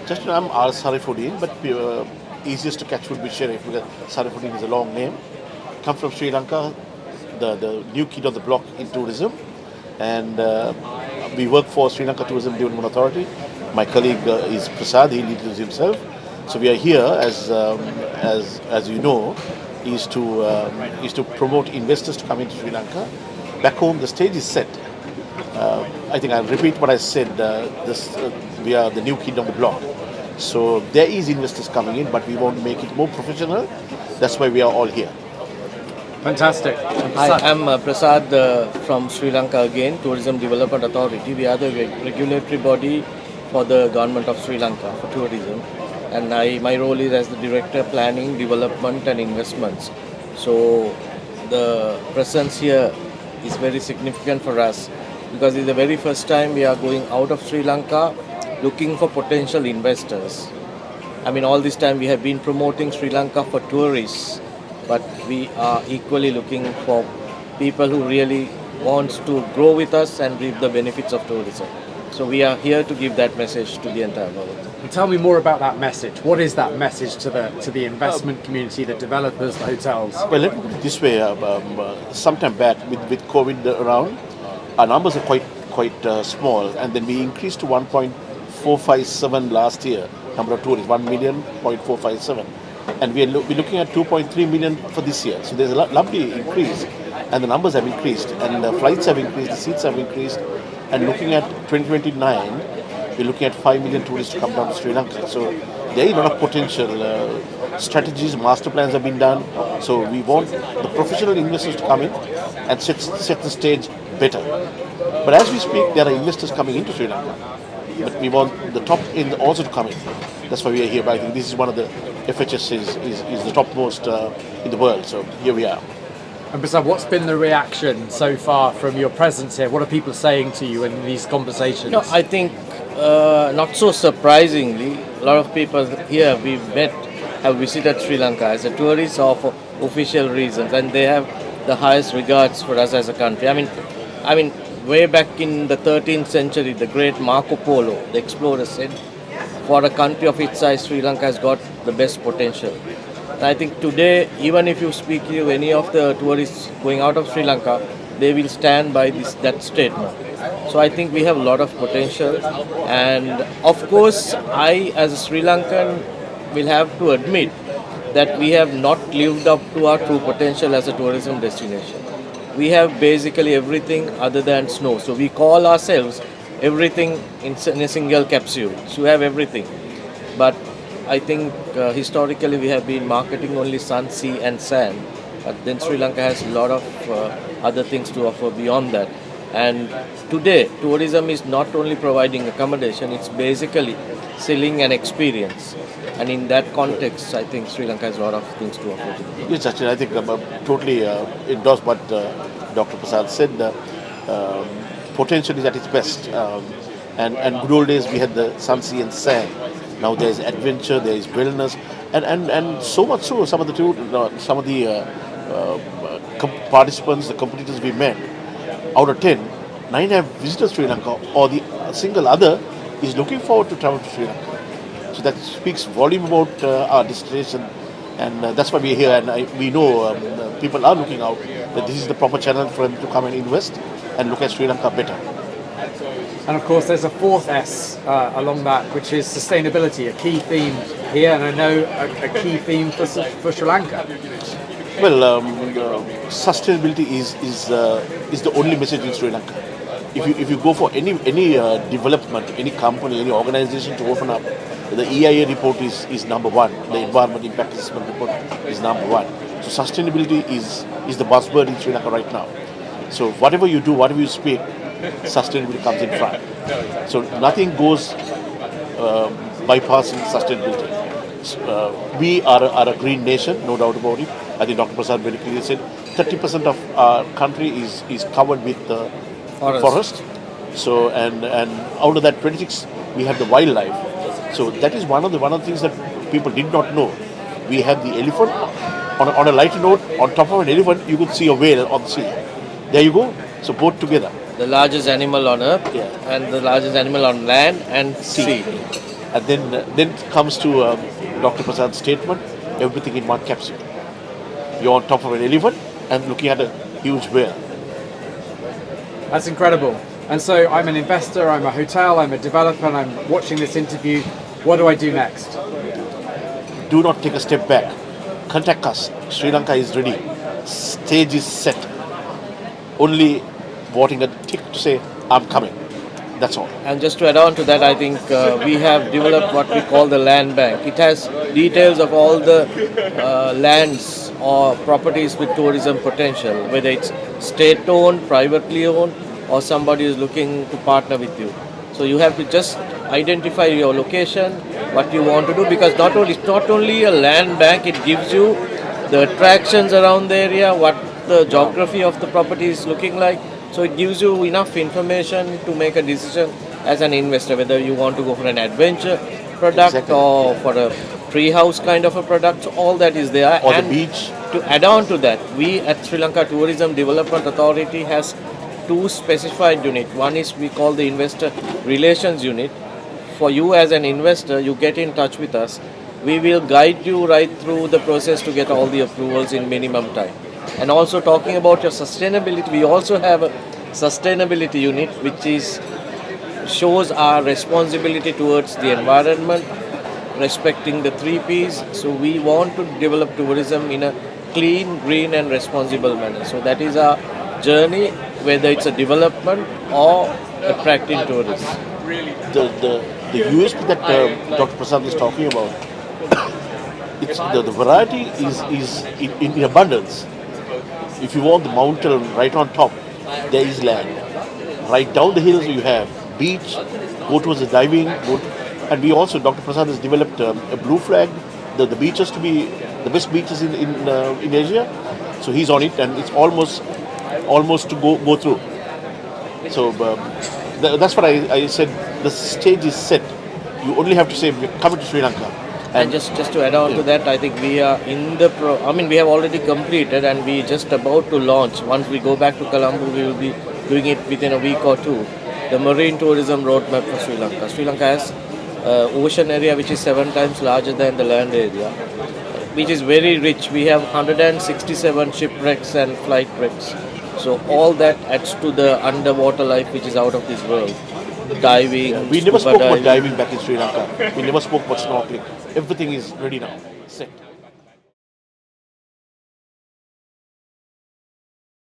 Just I'm R. Sarifuddin, but easiest to catch would be Sheriff because Sarifuddin is a long name. Come from Sri Lanka, the new kid on the block in tourism, and we work for Sri Lanka Tourism Development Authority. My colleague is Prasad; he leads it himself. So we are here as you know, is to promote investors to come into Sri Lanka. Back home, the stage is set. I think I'll repeat what I said. We are the new kid on the block. So there is investors coming in, but we want to make it more professional. That's why we are all here. Fantastic. Hi, I'm Prasad from Sri Lanka again, Tourism Development Authority. We are the regulatory body for the government of Sri Lanka for tourism. And my role is as the Director Planning, Development and Investments. So the presence here is very significant for us because it's the very first time we are going out of Sri Lanka looking for potential investors. I mean, all this time we have been promoting Sri Lanka for tourists, but we are equally looking for people who really wants to grow with us and reap the benefits of tourism. So we are here to give that message to the entire world. And tell me more about that message. What is that message to the investment community, the developers, the hotels? Well, let me put it this way. Sometime back with COVID around, our numbers are quite small, and then we increased to 1.457 last year. Number of tourists, 1,000,457, and we're looking at 2.3 million for this year. So there's a lovely increase, and the numbers have increased, and the flights have increased, the seats have increased, and looking at 2029, we're looking at 5 million tourists to come down to Sri Lanka. So there is a lot of potential. Strategies, master plans have been done. So we want the professional investors to come in and set the stage better. But as we speak, there are investors coming into Sri Lanka. But we want the top end also to come in. That's why we are here. But I think this is one of the FHS is the topmost in the world. So here we are. And Prasad, what's been the reaction so far from your presence here? What are people saying to you in these conversations? No, I think not so surprisingly, a lot of people here we've met have visited Sri Lanka as a tourist or for official reasons, and they have the highest regards for us as a country. I mean, way back in the 13th century, the great Marco Polo, the explorer, said, "For a country of its size, Sri Lanka has got the best potential." And I think today, even if you speak to any of the tourists going out of Sri Lanka, they will stand by that statement. So I think we have a lot of potential, and of course, I as a Sri Lankan will have to admit that we have not lived up to our true potential as a tourism destination. We have basically everything other than snow. So we call ourselves everything in a single capsule. So we have everything. But I think historically we have been marketing only sun, sea and sand. But then Sri Lanka has a lot of other things to offer beyond that. And today, tourism is not only providing accommodation, it's basically selling an experience. And in that context, I think Sri Lanka has a lot of things to offer. Yes, actually, I think totally endorse what Dr. Prasad said. Potential is at its best. And good old days, we had the sun, sea, and sand. Now there's adventure, there is wellness, and so much so. Some of the participants, the competitors we met, out of 10, 9 have visited Sri Lanka, or the single other is looking forward to travel to Sri Lanka. So that speaks volume about our destination, and that's why we're here. And we know people are looking out that this is the proper channel for them to come and invest and look at Sri Lanka better. And of course, there's a fourth S along that, which is sustainability, a key theme here, and I know a key theme for Sri Lanka. Well, sustainability is the only message in Sri Lanka. If you go for any development, any company, any organization to open up, the EIA report is number one. The Environment Impact Assessment report is number one. So sustainability is the buzzword in Sri Lanka right now. So whatever you do, whatever you speak, sustainability comes in front. So nothing goes bypassing sustainability. We are a green nation, no doubt about it. I think Dr. Prasad very clearly said 30% of our country is covered with forest. So and out of that 26 we have the wildlife. So that is one of the things that people did not know. We have the elephant. On a lighter note, on top of an elephant, you could see a whale on the sea. There you go. So both together. The largest animal on earth, Yeah. and the largest animal on land and sea. And then it comes to Dr. Prasad's statement, everything in one capsule. You're on top of an elephant and looking at a huge bear. That's incredible. And so I'm an investor, I'm a hotel, I'm a developer, and I'm watching this interview. What do I do next? Do not take a step back. Contact us. Sri Lanka is ready. Stage is set. Only voting a tick to say, I'm coming. That's all. And just to add on to that, I think we have developed what we call the land bank. It has details of all the lands or properties with tourism potential, whether it's state-owned, privately owned, or somebody is looking to partner with you. So you have to just identify your location, what you want to do, because it's not only a land bank, it gives you the attractions around the area, what the geography of the property is looking like. So it gives you enough information to make a decision as an investor, whether you want to go for an adventure product or for a tree house kind of a product. So all that is there. Or the beach. To add on to that, we at Sri Lanka Tourism Development Authority has two specified units. One is we call the Investor Relations Unit. For you as an investor, you get in touch with us. We will guide you right through the process to get all the approvals in minimum time. And also talking about your sustainability, we also have a sustainability unit which shows our responsibility towards the environment, respecting the 3Ps. So we want to develop tourism in a clean, green and responsible manner. So that is our journey, whether it's a development or attracting tourists. The USP that Dr. Prasad is talking about, it's the variety is in abundance. If you want the mountain right on top, there is land. Right down the hills you have beach, go towards the diving, and we also, Dr. Prasad has developed a blue flag, the beaches to be the best beaches in Asia. So he's on it and it's almost to go through. So that's what I said, the stage is set. You only have to say, we're coming to Sri Lanka. And just to add on to that, I think we are in the we have already completed and we just about to launch. Once we go back to Colombo, we will be doing it within a week or two. The marine tourism roadmap for Sri Lanka. Sri Lanka has ocean area which is 7 times larger than the land area, which is very rich. We have 167 shipwrecks and flight wrecks. So all that adds to the underwater life which is out of this world. Diving. We never spoke about diving back in Sri Lanka. We never spoke about snorkeling. Everything is ready now, set.